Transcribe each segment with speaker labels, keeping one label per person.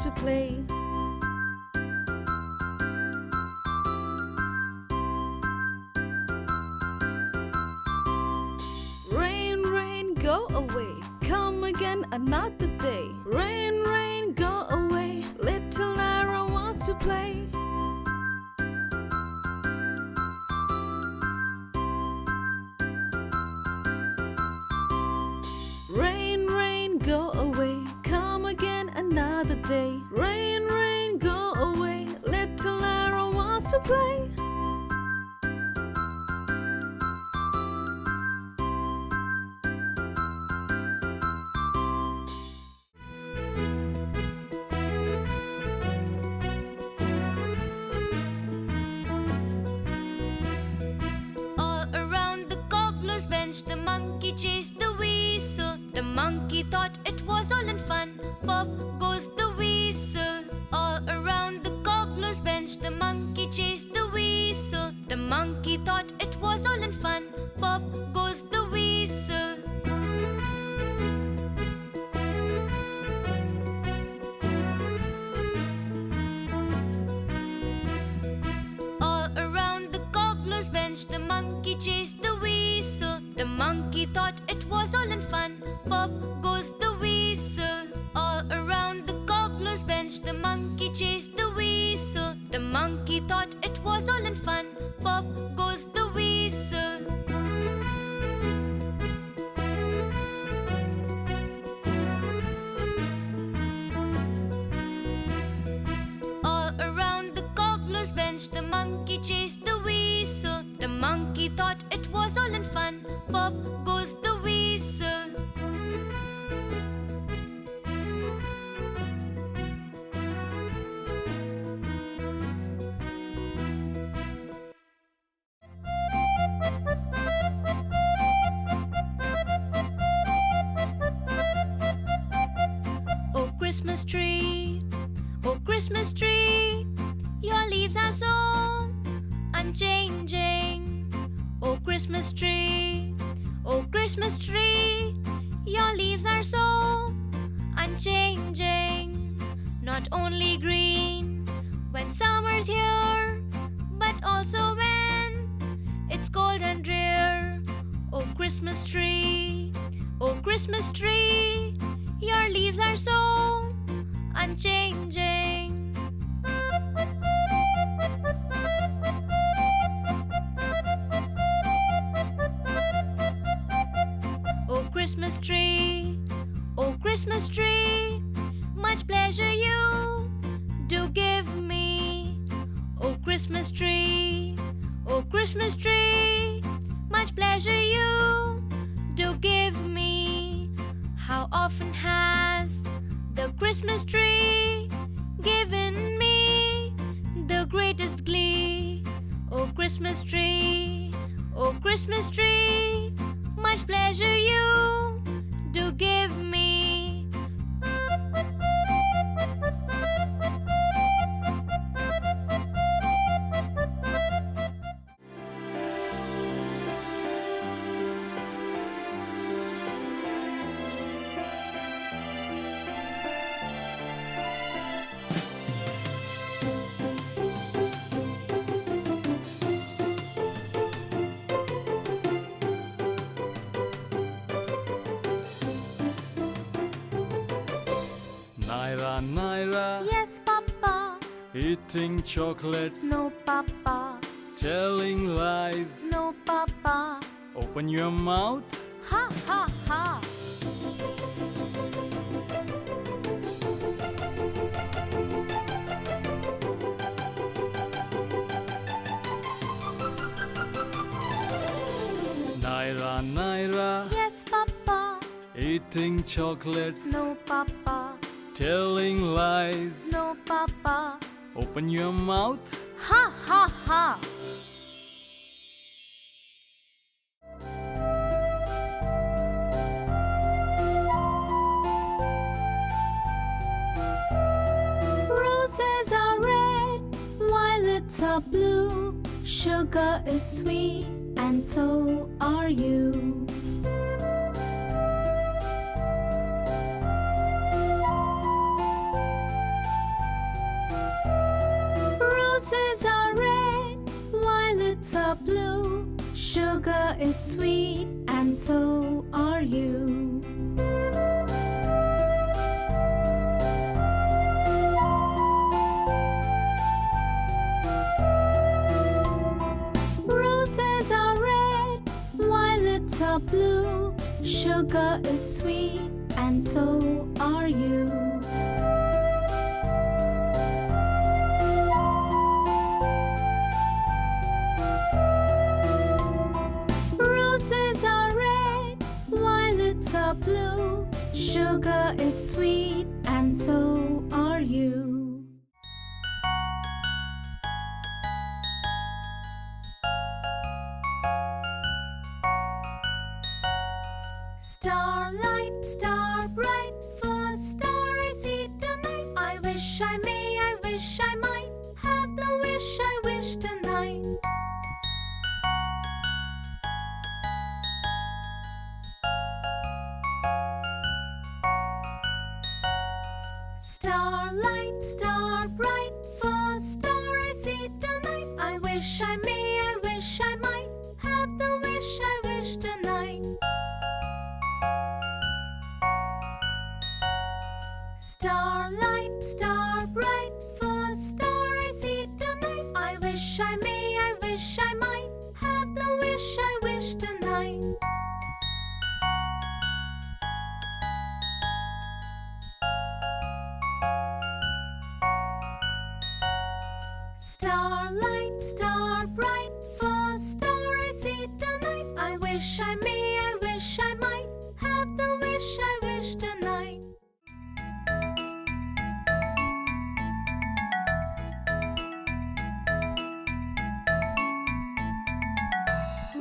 Speaker 1: to play. Rain, rain, go away, come again another day. Rain, rain, go away, little Lara wants to play. Rain, rain, go away, come again another day. Rain, rain, go away, little Lara wants to play.
Speaker 2: All around the cobbler's bench, the monkey chased the weasel. The monkey thought it was all in fun. Pop goes the weasel. All around the cobbler's bench, the monkey chased the weasel. The monkey thought it was all in fun. Pop goes the weasel. All around the cobbler's bench, the monkey chased the weasel. The monkey thought it was all in fun. Pop goes the weasel. All around the cobbler's bench, the monkey chased the weasel. The monkey thought it was all in fun. Pop goes the weasel. All around the cobbler's bench, the monkey chased the weasel. The monkey thought it was all in fun. Pop goes the weasel. Oh Christmas tree, oh Christmas tree, your leaves are so unchanging. Oh Christmas tree, oh Christmas tree, your leaves are so unchanging. Not only green when summer's here, but also when it's cold and drear. Oh Christmas tree, oh Christmas tree, your leaves are so unchanging. Oh Christmas tree, oh Christmas tree, much pleasure you do give me. Oh Christmas tree, oh Christmas tree, much pleasure you do give me. How often has the Christmas tree given me the greatest glee? Oh Christmas tree, oh Christmas tree, much pleasure you do give me.
Speaker 3: Naira, Naira,
Speaker 2: Yes, Papa.
Speaker 3: eating chocolates,
Speaker 2: No, Papa.
Speaker 3: telling lies.
Speaker 2: No, Papa.
Speaker 3: Open your mouth.
Speaker 2: Ha, ha, ha.
Speaker 3: Naira, Naira,
Speaker 2: Yes, Papa.
Speaker 3: eating chocolates,
Speaker 2: No, Papa.
Speaker 3: telling lies.
Speaker 2: No, Papa.
Speaker 3: Open your mouth.
Speaker 2: Ha, ha, ha. Roses are red, violets are blue. Sugar is sweet, and so are you.
Speaker 1: Sugar is sweet, and so are you. Roses are red, violets are blue. Sugar is sweet, and so are you. Roses are red, violets are blue. Sugar is sweet, and so are you. Starlight, star bright, first star I see tonight. I wish I may, I wish I might have the wish I wish tonight. Starlight, star bright, first star I see tonight. I wish I may, I wish I might have the wish I wish tonight. Starlight, star bright, first star I see tonight. I wish I may, I wish I might have the wish I wish tonight. Starlight, star bright, first star I see tonight. I wish I may, I wish I might have the wish I wish tonight.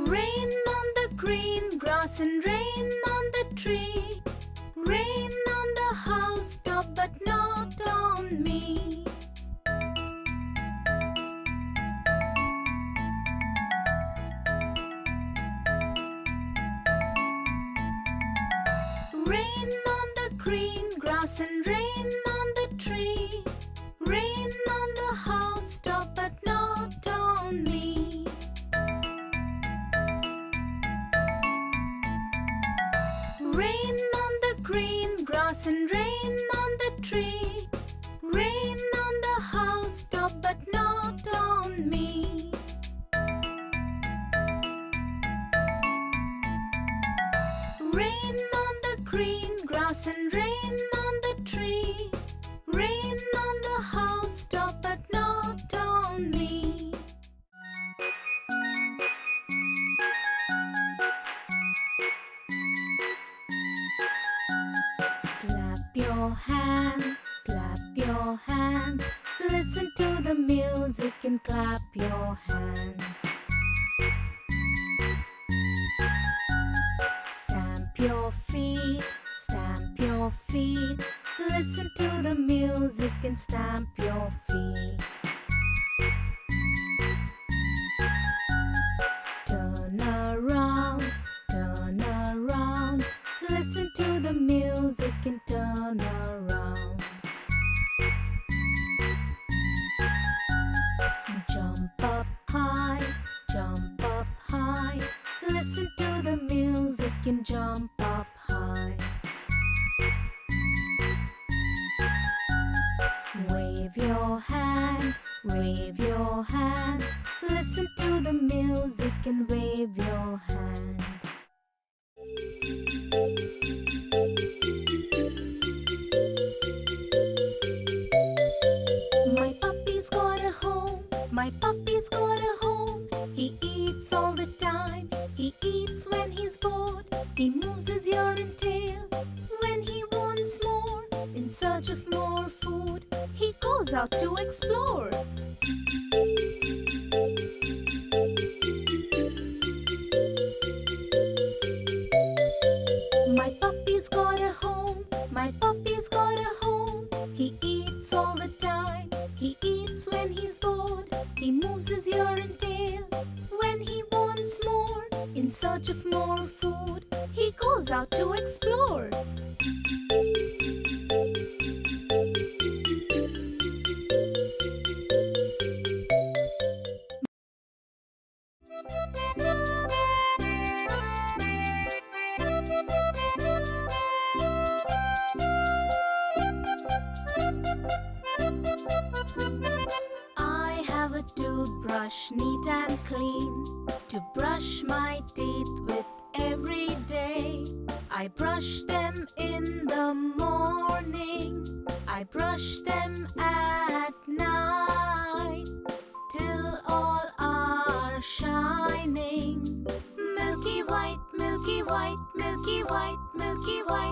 Speaker 1: Rain on the green grass and rain on the tree. Rain on the housetop but not on me. Rain on the green grass and rain on the tree. Rain on the housetop but not on me. Rain on the green grass and rain on the tree. Rain on the housetop but not on me. Rain on the green grass and rain on the tree. Rain on the housetop but not on me. Clap your hand, clap your hand. Listen to the music and clap your hand. Stamp your feet, stamp your feet. Listen to the music and stamp your feet. Turn around, turn around. Listen to the music and turn around. Jump up high, jump up high. Listen to the music and jump up high. Wave your hand, wave your hand. Listen to the music and wave your hand. My puppy's got a home, my puppy's got a home. He eats all the time, he eats when he's bored. He moves his ear and tail when he wants more. In search of more food, he goes out to explore. My puppy's got a home, my puppy's got a home. He eats all the time, he eats when he's bored. He moves his ear and tail when he wants more. In search of more food, he goes out to explore. brush neat and clean, to brush my teeth with every day. I brush them in the morning, I brush them at night, till all are shining. Milky white, milky white, milky white, milky white.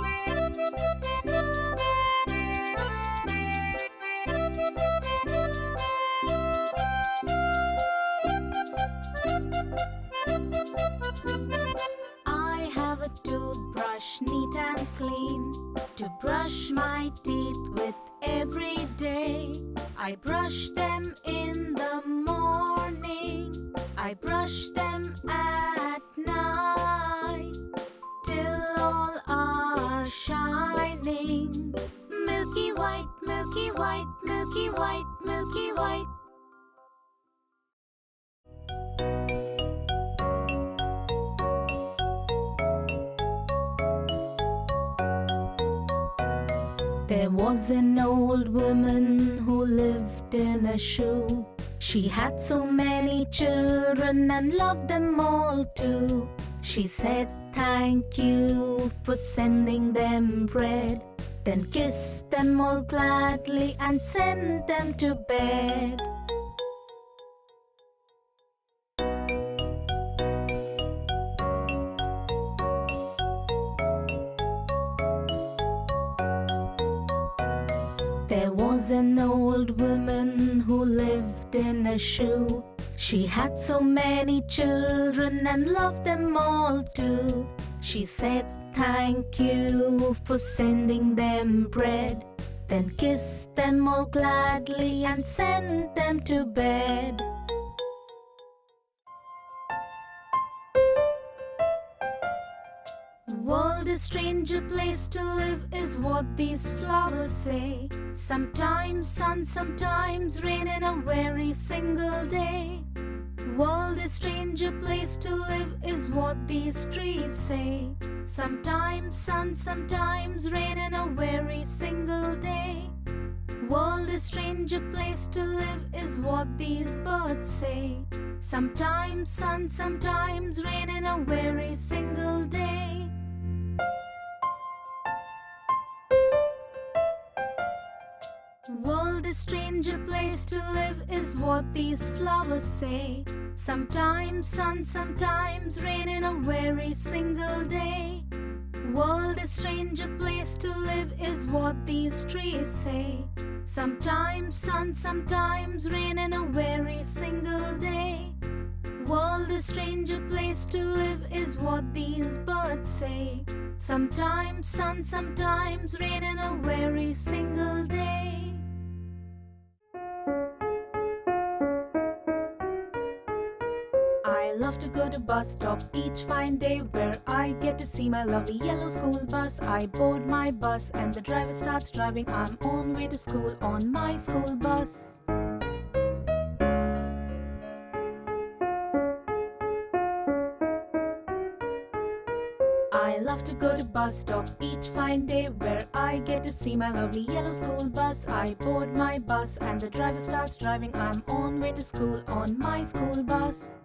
Speaker 1: I have a toothbrush neat and clean, to brush my teeth with every day. I brush them in the morning, I brush them at night, till all are shining. Milky white, milky white, milky white, milky white. There was an old woman who lived in a shoe. She had so many children and loved them all too. She said thank you for sending them bread, then kissed them all gladly and sent them to bed. There was an old woman who lived in a shoe. She had so many children and loved them all too. She said thank you for sending them bread, then kissed them all gladly and sent them to bed. World a stranger place to live is what these flowers say. Sometimes sun, sometimes rain in a very single day. World a stranger place to live is what these trees say. Sometimes sun, sometimes rain in a very single day. World a stranger place to live is what these birds say. Sometimes sun, sometimes rain in a very single day. World a stranger place to live is what these flowers say. Sometimes sun, sometimes rain in a very single day. World a stranger place to live is what these trees say. Sometimes sun, sometimes rain in a very single day. World a stranger place to live is what these birds say. Sometimes sun, sometimes rain in a very single day. I love to go to bus stop each fine day, where I get to see my lovely yellow school bus. I board my bus and the driver starts driving. I'm on way to school on my school bus. I love to go to bus stop each fine day, where I get to see my lovely yellow school bus. I board my bus and the driver starts driving. I'm on way to school on my school bus.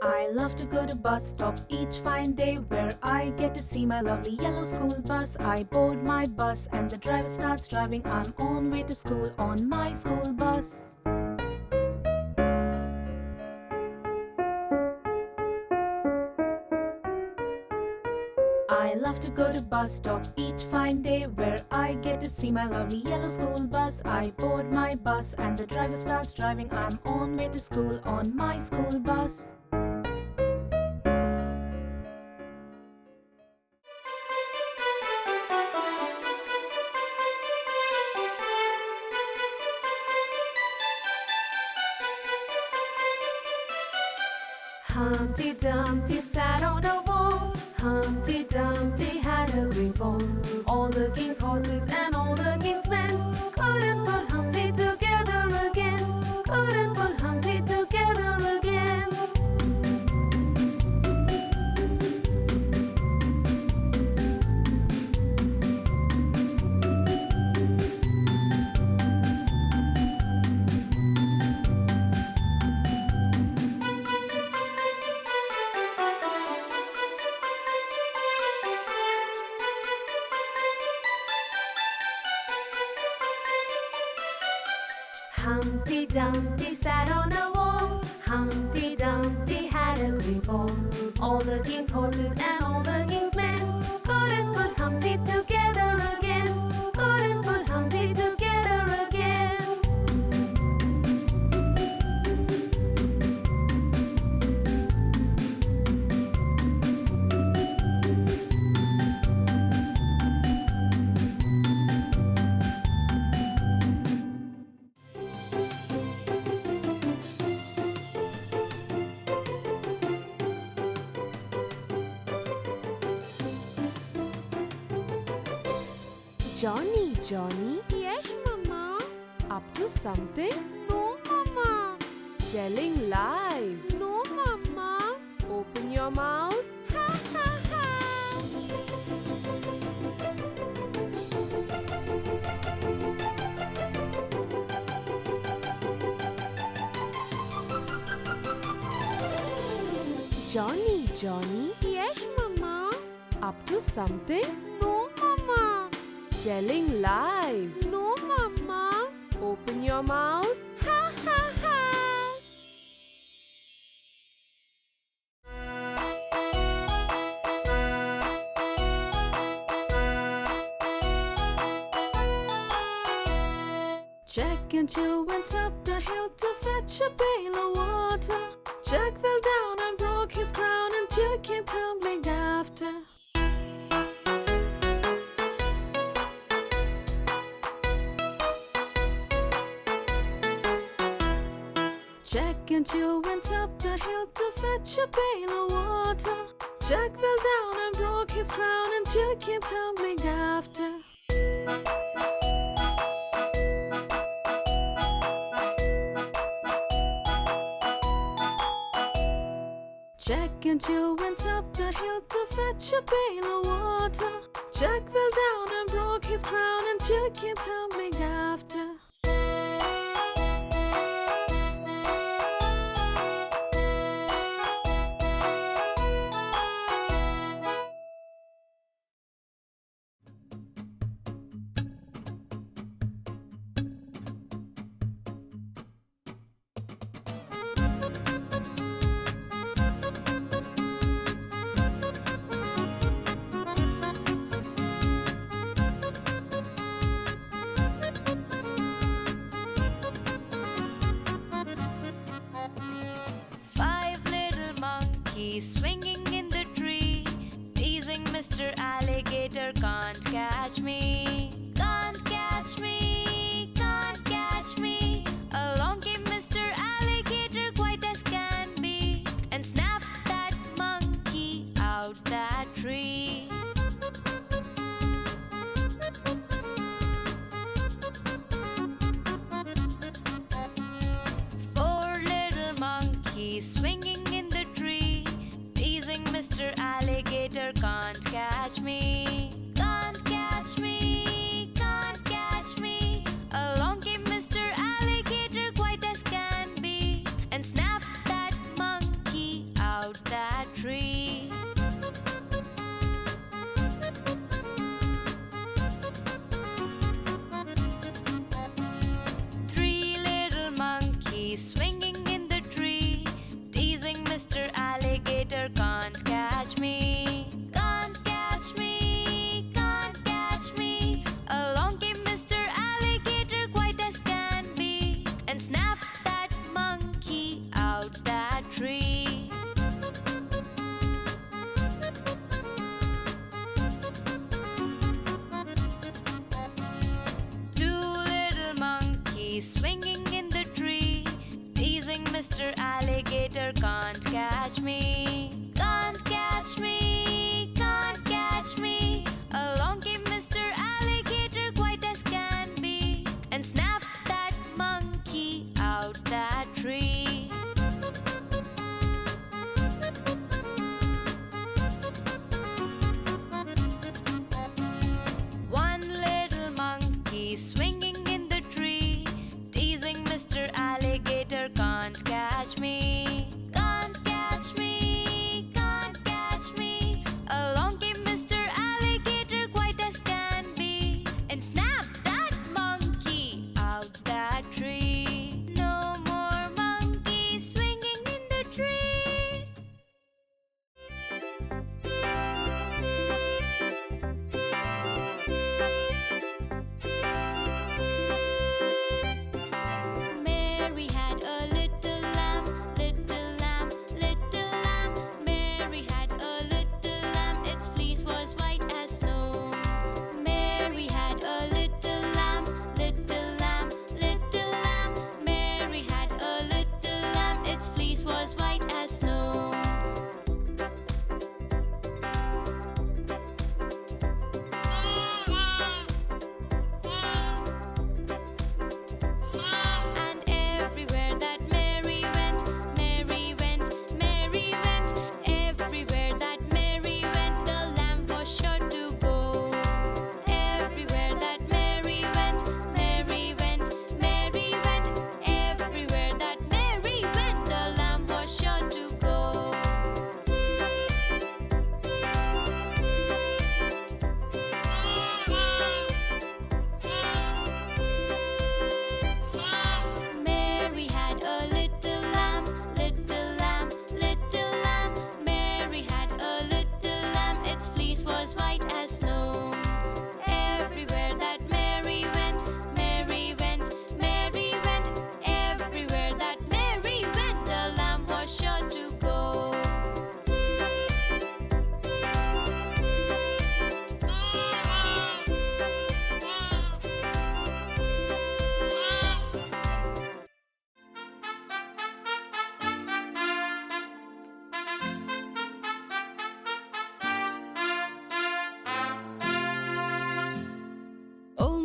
Speaker 1: I love to go to bus stop each fine day, where I get to see my lovely yellow school bus. I board my bus and the driver starts driving. I'm on way to school on my school bus. I love to go to bus stop each fine day, where I get to see my lovely yellow school bus. I board my bus and the driver starts driving. I'm on way to school on my school bus.
Speaker 4: Humpty Dumpty sat on a wall. Humpty Dumpty had a great fall. All the king's horses and all the king's men couldn't put Humpty together again. Couldn't put Humpty together again. Humpty Dumpty sat on a wall. Humpty Dumpty had a great fall. All the king's horses and all the king's men couldn't put Humpty together again. Couldn't put Humpty together again.
Speaker 5: Johnny, Johnny,
Speaker 6: Yes, Mama.
Speaker 5: up to something?
Speaker 6: No, Mama.
Speaker 5: Telling lies.
Speaker 6: No, Mama.
Speaker 5: Open your mouth.
Speaker 6: Ha ha ha.
Speaker 5: Johnny, Johnny,
Speaker 6: Yes, Mama.
Speaker 5: up to something?
Speaker 6: No, Mama.
Speaker 5: Telling lies.
Speaker 6: No, Mama.
Speaker 5: Open your mouth.
Speaker 6: Ha ha ha.
Speaker 5: Jack and Jill went up the hill to fetch a pail of water. Jack fell down and broke his crown, and Jill came tumbling after. Jack and Jill went up the hill to fetch a pail of water. Jack fell down and broke his crown, and Jill came tumbling after. Jack and Jill went up the hill to fetch a pail of water. Jack fell down and broke his crown, and Jill came tumbling after.
Speaker 2: Five little monkeys swinging in the tree, teasing Mr. Alligator, can't catch me, can't catch me, can't catch me. Along came Mr. Alligator, quite as can be, and snapped that monkey out that tree. Four little monkeys swinging in the tree, teasing Mr. Alligator, can't catch me, can't catch me, can't catch me. Along came Mr. Alligator, quite as can be, and snapped that monkey out that tree. Three little monkeys swinging in the tree, teasing Mr. Alligator, can't catch me, can't catch me, can't catch me.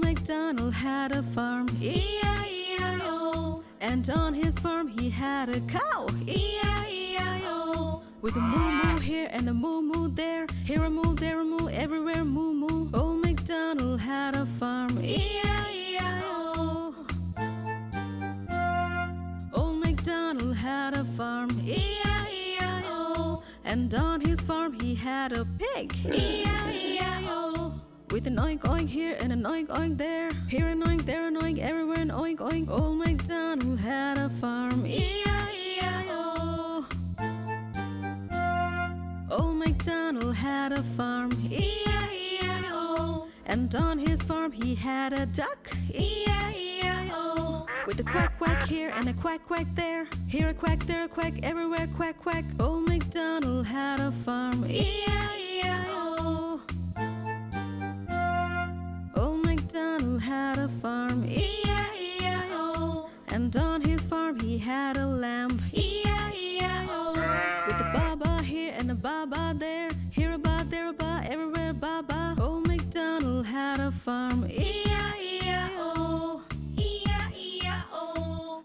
Speaker 5: MacDonald had a farm, E-I-E-I-O. And on his farm he had a cow, E-I-E-I-O. With a moo-moo here and a moo-moo there, here a moo, there a moo, everywhere moo-moo. Old MacDonald had a farm, E-I-E-I-O. Old MacDonald had a farm, E-I-E-I-O. And on his farm he had a pig, E-I-E-I-O. With an oink oink here and an oink oink there, here an oink, there an oink, everywhere an oink oink. Old MacDonald had a farm, E-I-E-I-O. Old MacDonald had a farm, E-I-E-I-O. And on his farm he had a duck, E-I-E-I-O. With a quack quack here and a quack quack there, here a quack, there a quack, everywhere quack quack. Old MacDonald had a farm, E-I-E-I-O. Old MacDonald had a farm, E-I-E-I-O. And on his farm he had a lamb, E-I-E-I-O. With a ba-ba here and a ba-ba there, here a ba, there a ba, everywhere ba-ba. Old MacDonald had a farm, E-I-E-I-O.
Speaker 2: E-I-E-I-O.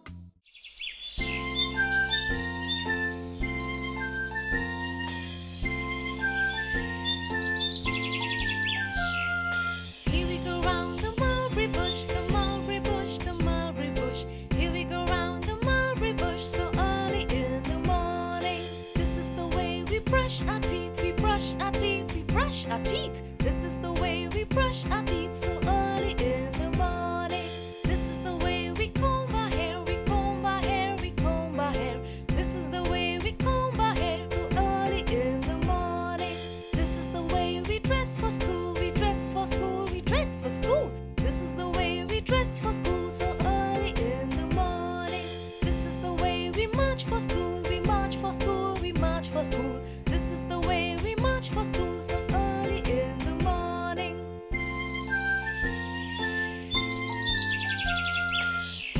Speaker 2: Here we go round the mulberry bush, the mulberry bush, the mulberry bush. Here we go round the mulberry bush so early in the morning. This is the way we brush our teeth, we brush our teeth, we brush our teeth. This is the way we brush our teeth so early in the morning. This is the way we comb our hair, we comb our hair, we comb our hair. This is the way we comb our hair so early in the morning. This is the way we dress for school, we dress for school, we dress for school. This is the way we dress for school so early in the morning. This is the way we march for school, we march for school, we march for school. This is the way we march for school so early in the morning.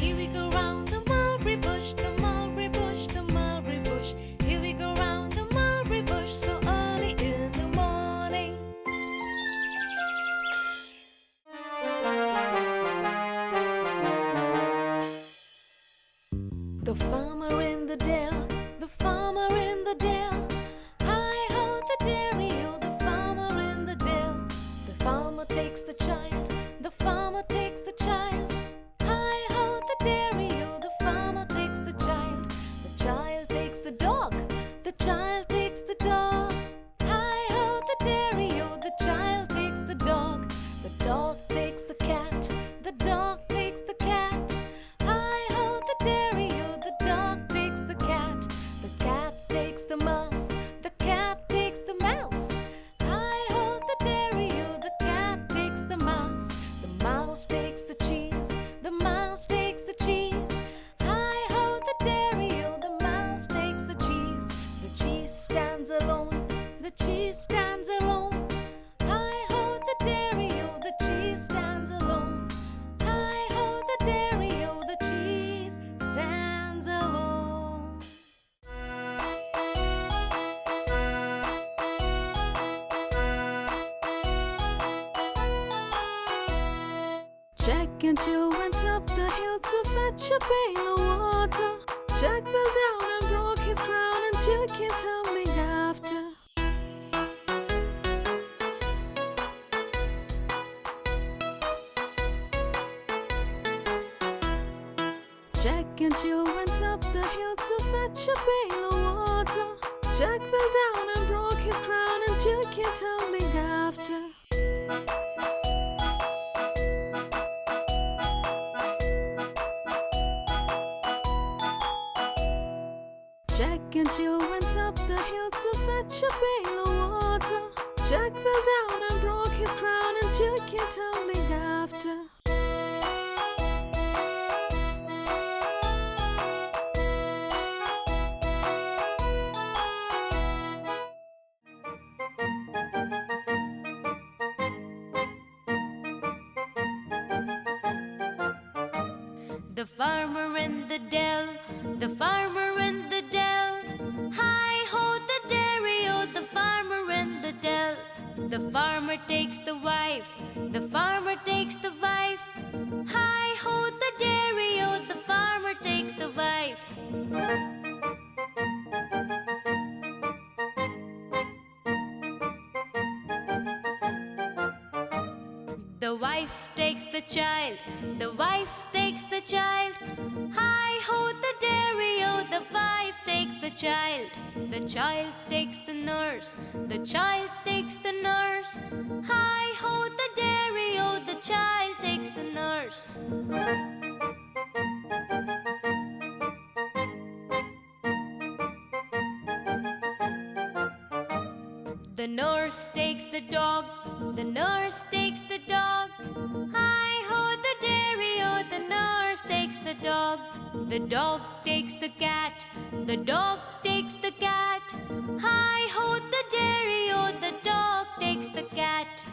Speaker 2: Here we go round the mulberry bush, the mulberry bush, the mulberry bush. Here we go round the mulberry bush so early in the morning. The farmer in the dell, the farmer in the dell. Hi-ho the dairy-o, the farmer in the dell. The farmer takes the child, the farmer takes the child. Hi-ho the dairy-o, the farmer takes the child. The child takes the dog, the child takes the dog. Hi-ho the dairy-o, the child takes the dog. The dog takes the cat, the dog takes the cat. Hi-ho the dairy-o, the dog takes the cat. The cat takes the mouse, the cat takes the mouse. Hi-ho the dairy-o, the cat takes the mouse. The mouse takes the cheese, the mouse takes the cheese. Hi-ho the dairy-o, the mouse takes the cheese. The cheese stands alone, the cheese stands alone. Hi-ho the dairy-o, the cheese stands alone. Hi-ho the dairy-o, the cheese stands alone.
Speaker 5: Jack and Jill went up the hill to fetch a pail of water. Jack fell down and broke his crown, and Jill came tumbling after. Jack and Jill went up the hill to fetch a pail of water. Jack fell down and broke his crown, and Jill came tumbling after. Jack and Jill went up the hill to fetch a pail of water. Jack fell down and broke his crown, and Jill came tumbling after.
Speaker 2: The farmer in the dell, the farmer in the dell. Hi-ho the dairy-o, the farmer in the dell. The farmer takes the wife, the farmer takes the wife. The wife takes the child, the wife takes the child. Hi-ho the dairy-o, the wife takes the child. The child takes the nurse, the child takes the nurse. Hi-ho the dairy-o, the child takes the nurse. The nurse takes the dog, the nurse takes the dog. Hi-ho the dairy-o, the nurse takes the dog. The dog takes the cat, the dog takes the cat. Hi-ho the dairy-o, the dog takes the cat.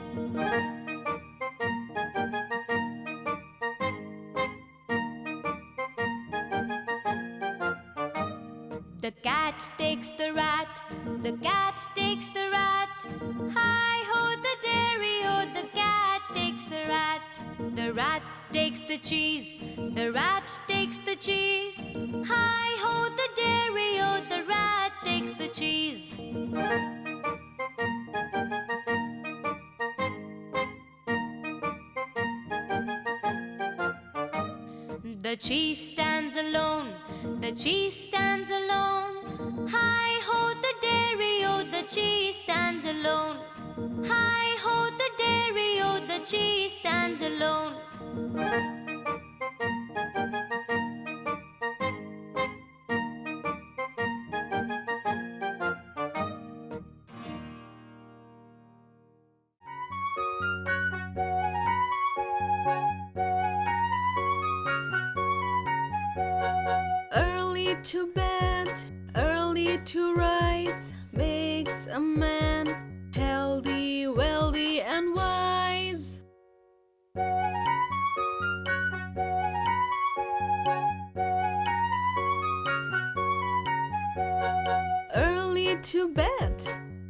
Speaker 2: The cat takes the rat, the cat takes the rat. Hi-ho the dairy-o, the cat takes the rat. The rat takes the cheese, the rat takes the cheese. Hi-ho the dairy-o, the rat takes the cheese. The cheese stands alone, the cheese stands alone. Hi-ho the dairy-o, the cheese stands alone. Hi-ho the dairy-o, the cheese stands alone.
Speaker 5: Early to bed, early to rise makes a man healthy, wealthy, and wise. Early to bed,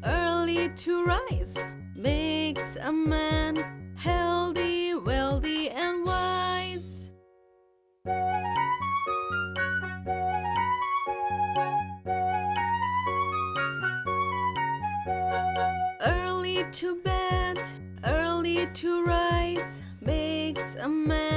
Speaker 5: early to rise makes a man healthy, wealthy, and wise. Early to bed, early to rise makes a man